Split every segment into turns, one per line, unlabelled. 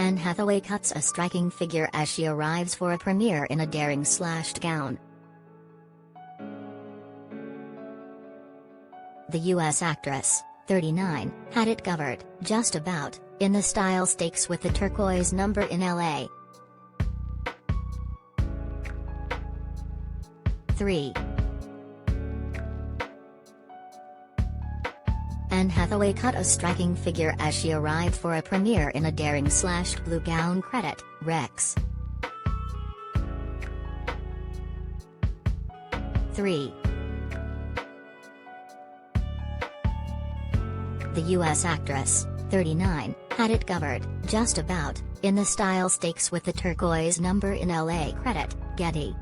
Anne Hathaway cuts a striking figure as she arrives for a premiere in a daring slashed gown. The U.S. actress, 39, had it covered, just about, in the style stakes with the turquoise number in LA. 3. Anne Hathaway cut a striking figure as she arrived for a premiere in a daring slashed blue gownCredit, Rex. 3. The U.S. actress, 39, had it covered, just about, in the style stakes with the turquoise number in LACredit, Getty.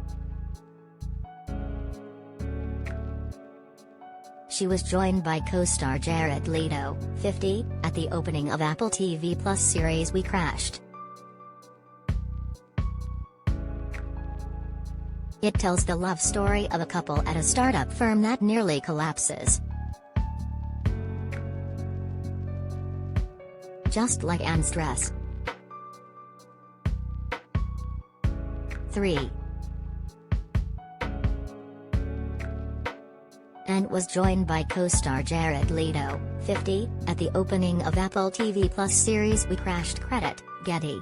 She was joined by co-star Jared Leto, 50, at the opening of Apple TV+ series We Crashed. It tells the love story of a couple at a startup firm that nearly collapses. Just like Anne's dress. 3. Anne was joined by co-star Jared Leto, 50, at the opening of Apple TV+ series We Crashed, Getty.